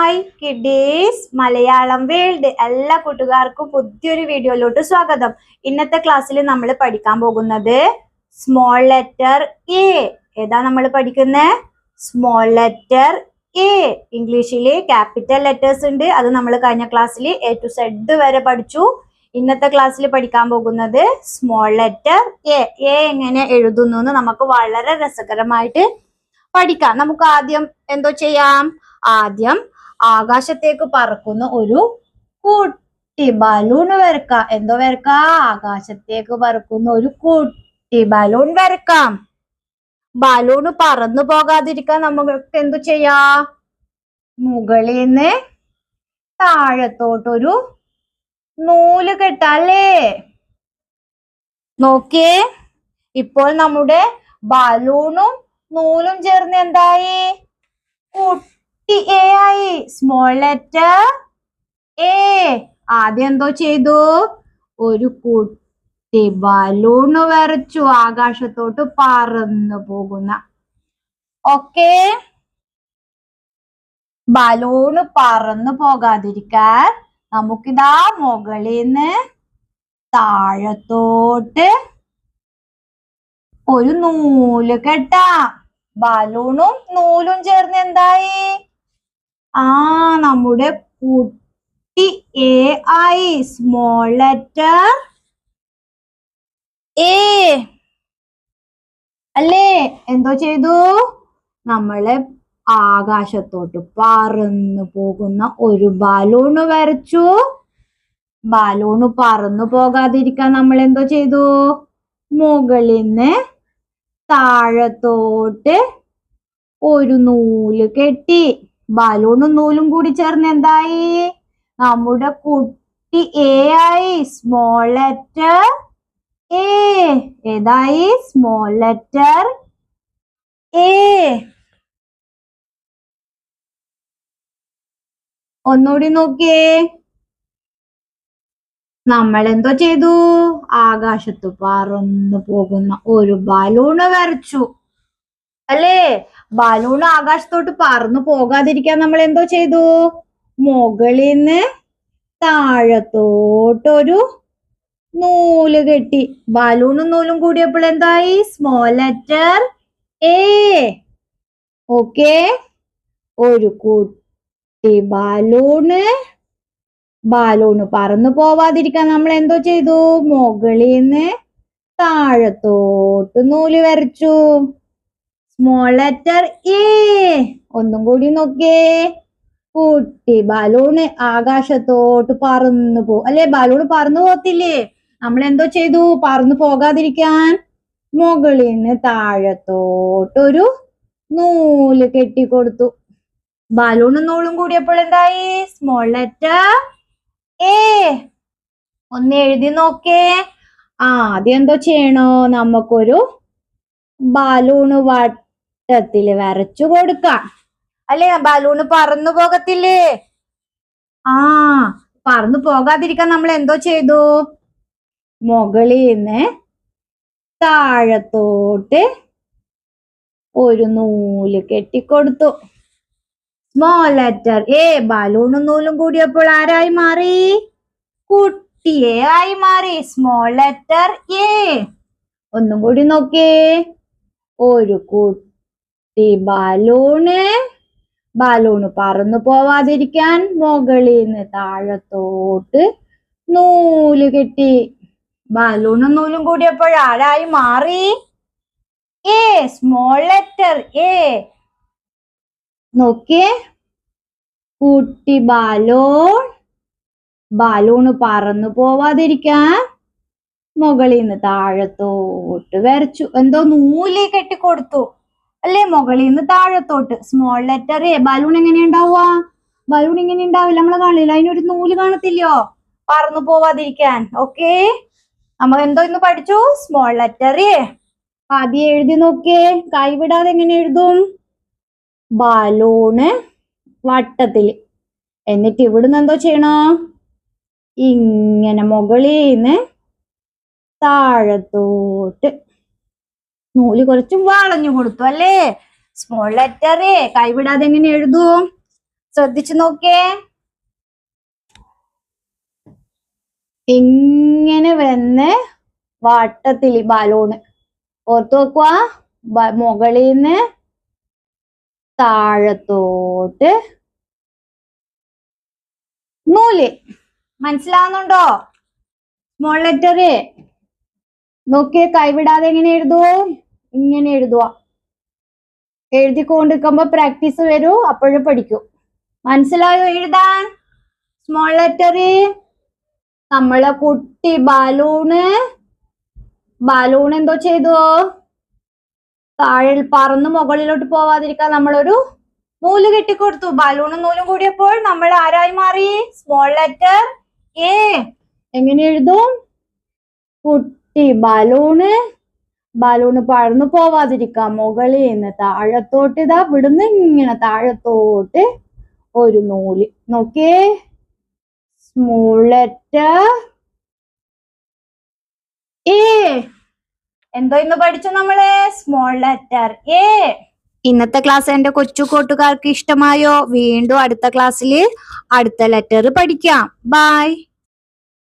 Hi kiddies Malayalam world എല്ലാ കൂട്ടുകാർക്കും പുതിയൊരു വീഡിയോയിലോട്ട് സ്വാഗതം. ഇന്നത്തെ ക്ലാസ്സിൽ നമ്മൾ പഠിക്കാൻ പോകുന്നത് സ്മോൾ ലെറ്റർ എ. ഏതാ നമ്മൾ പഠിക്കുന്നത്? Small letter A. ഇംഗ്ലീഷില് ക്യാപിറ്റൽ ലെറ്റേഴ്സ് ഉണ്ട്, അത് നമ്മൾ കഴിഞ്ഞ ക്ലാസ്സിൽ എ ടു സെഡ് വരെ പഠിച്ചു. ഇന്നത്തെ ക്ലാസ്സിൽ പഠിക്കാൻ പോകുന്നത് സ്മോൾ ലെറ്റർ എ. എ എങ്ങനെ എഴുതുന്നു എന്ന് നമുക്ക് വളരെ രസകരമായിട്ട് പഠിക്കാം. നമുക്ക് ആദ്യം എന്തോ ചെയ്യാം? ആദ്യം ആകാശത്തേക്ക് പറക്കുന്ന ഒരു കുട്ടി ബലൂൺ വരക്കാം. എന്തോ വരക്കാം? ആകാശത്തേക്ക് പറക്കുന്ന ഒരു കുട്ടി ബലൂൺ വരക്കാം. ബലൂൺ പറന്നു പോകാതിരിക്കാൻ നമുക്ക് എന്തു ചെയ്യാം? മുകളിൽ നിന്ന് താഴത്തോട്ടൊരു നൂല് കെട്ടല്ലേ? നോക്കിയേ, ഇപ്പോൾ നമ്മുടെ ബലൂണും നൂലും ചേർന്ന് എന്തായി? കുട്ടി എ ആയി. Small letter A. ആദ്യം എന്തോ ചെയ്തു? ഒരു കുട്ടി ബലൂണ് വരച്ചു, ആകാശത്തോട്ട് പറന്നു പോകുന്ന. ഓക്കെ, ബലൂണ് പറന്നു പോകാതിരിക്കാൻ നമുക്കിതാ മുകളിൽ നിന്ന് താഴത്തോട്ട് ഒരു നൂല് കെട്ടാം. ബലൂണും നൂലും ചേർന്ന് എന്തായി? നമ്മുടെ കുട്ടി എ ആയി. സ്മോൾ ലെറ്റർ എ അല്ലേ? എന്തോ ചെയ്തു? നമ്മള് ആകാശത്തോട്ട് പറന്നു പോകുന്ന ഒരു ബലൂണ് വരച്ചു. ബലൂണ് പറന്നു പോകാതിരിക്കാൻ നമ്മൾ എന്തോ ചെയ്തു? മുകളിൽ നിന്ന് താഴത്തോട്ട് ഒരു നൂല് കെട്ടി. ബലൂണും നൂലും കൂടി ചേർന്ന് എന്തായി? നമ്മുടെ കുട്ടി എ ആയി. Small letter A. ഏതായി? Small letter A. ഒന്നുകൂടി നോക്കിയേ, നമ്മൾ എന്തോ ചെയ്തു? ആകാശത്ത് പറന്നു പോകുന്ന ഒരു ബലൂണ് വരച്ചു അല്ലേ? ബലൂണ് ആകാശത്തോട്ട് പറന്നു പോകാതിരിക്കാൻ നമ്മൾ എന്തോ ചെയ്തു? മുകളിൽ നിന്ന് താഴത്തോട്ടൊരു നൂല് കെട്ടി. ബലൂണും നൂലും കൂടിയപ്പോൾ എന്തായി? Small letter A. ഓക്കെ, ഒരു കുട്ടി ബലൂണ് പറന്നു പോവാതിരിക്കാൻ നമ്മൾ എന്തോ ചെയ്തു? മുകളിൽ നിന്ന് താഴത്തോട്ട് നൂല് വരച്ചു. Small letter A. ഒന്നും കൂടി നോക്കിയേ, കുട്ടി ബലൂണ് ആകാശത്തോട്ട് പറന്നു അല്ലെ? ബലൂണ് പറന്നു പോകത്തില്ലേ? നമ്മൾ എന്തോ ചെയ്തു? പറന്നു പോകാതിരിക്കാൻ മുകളിൽ നിന്ന് താഴത്തോട്ടൊരു നൂല് കെട്ടിക്കൊടുത്തു. ബലൂണും നൂലും കൂടിയപ്പോൾ എന്തായി? Small letter A. ഒന്ന് എഴുതി നോക്കേ. ആദ്യം എന്തോ ചെയ്യണോ? നമുക്കൊരു ബലൂണ് വട്ടത്തില് വരച്ചു കൊടുക്കാം അല്ലെ? ബലൂണ് പറന്നു പോകത്തില്ലേ? പറന്നു പോകാതിരിക്കാൻ നമ്മൾ എന്തോ ചെയ്തു? മുകളിൽ നിന്ന് താഴത്തോട്ട് ഒരു നൂല് കെട്ടിക്കൊടുത്തു. Small letter A. ബലൂണും നൂലും കൂടിയപ്പോൾ ആരായി മാറി? കുട്ടിയെ ആയി മാറി. Small letter A. ഒന്നും കൂടി നോക്കിയേ, ഒരു കുട്ടി ബലൂണ് പറന്നു പോവാതിരിക്കാൻ മുകളിൽ നിന്ന് താഴത്തോട്ട് നൂല് കെട്ടി. ബലൂണും നൂലും കൂടിയപ്പോൾ ആരായി മാറി? എ. Small letter A. നോക്കിയേ, കുട്ടി ബലൂണ് പറന്നു പോവാതിരിക്കാൻ മുകളിൽ നിന്ന് താഴത്തോട്ട് വരച്ചു. എന്തോ നൂല് കെട്ടിക്കൊടുത്തു അല്ലെ? മുകളിൽ നിന്ന് താഴത്തോട്ട്. Small letter A. ബലൂൺ എങ്ങനെ ഉണ്ടാവുക? ബലൂൺ ഇങ്ങനെ ഉണ്ടാവില്ല, നമ്മളെ കാണില്ല. അതിനൊരു നൂല് കാണത്തില്ലയോ പറന്നു പോവാതിരിക്കാൻ? ഓക്കെ, നമ്മൾ എന്തോ ഇന്ന് പഠിച്ചു? Small letter A. ആദ്യം എഴുതി നോക്കിയേ, കൈവിടാതെ എങ്ങനെ എഴുതും? ബലൂണ് വട്ടത്തില്. എന്നിട്ട് ഇവിടുന്ന് എന്തോ ചെയ്യണോ? ഇങ്ങനെ മുകളിൽ നിന്ന് താഴത്തോട്ട് നൂല് കുറച്ച് വളഞ്ഞു കൊടുത്തു അല്ലേ? Small letter A. കൈവിടാതെ എങ്ങനെ എഴുതും? ശ്രദ്ധിച്ചു നോക്കിയേ. ഇങ്ങനെ വന്ന് വട്ടത്തില് ബലൂണ് ഓർത്തു നോക്കുക. മുകളിൽ നിന്ന് താഴത്തോട്ട് നൂല്. മനസ്സിലാവുന്നുണ്ടോ? സ്മോൾ ലെറ്റർ നോക്കിയേ. കൈവിടാതെ എങ്ങനെ എഴുതൂ? ഇങ്ങനെ എഴുതുക. എഴുതിക്കൊണ്ടിരിക്കുമ്പോ പ്രാക്ടീസ് വരൂ, അപ്പോഴും പഠിക്കൂ. മനസ്സിലായോ എഴുതാൻ? Small letter. നമ്മളെ കുട്ടി ബലൂൺ എന്തോ ചെയ്തു? താഴെ പറന്ന് മുകളിലോട്ട് പോവാതിരിക്കാൻ നമ്മളൊരു നൂല് കെട്ടിക്കൊടുത്തു. ബലൂണും നൂലും കൂടിയപ്പോൾ നമ്മൾ ആരായി മാറി? Small letter A. എങ്ങനെ എഴുതും? കുട്ടി ബലൂണ് പറന്നു പോവാതിരിക്കാം മുകളിൽ നിന്ന് താഴത്തോട്ട്, ഇതാ ഇവിടുന്ന് ഇങ്ങനെ താഴത്തോട്ട് ഒരു നൂല്. നോക്കിയേ. Small letter A. എന്തോ ഇന്ന് പഠിച്ചു നമ്മള്? Small letter A. ഇന്നത്തെ ക്ലാസ് എന്റെ കൊച്ചു കൂട്ടുകാർക്ക് ഇഷ്ടമായോ? വീണ്ടും അടുത്ത ക്ലാസ്സിൽ അടുത്ത ലെറ്റർ പഠിക്കാം. ബൈ.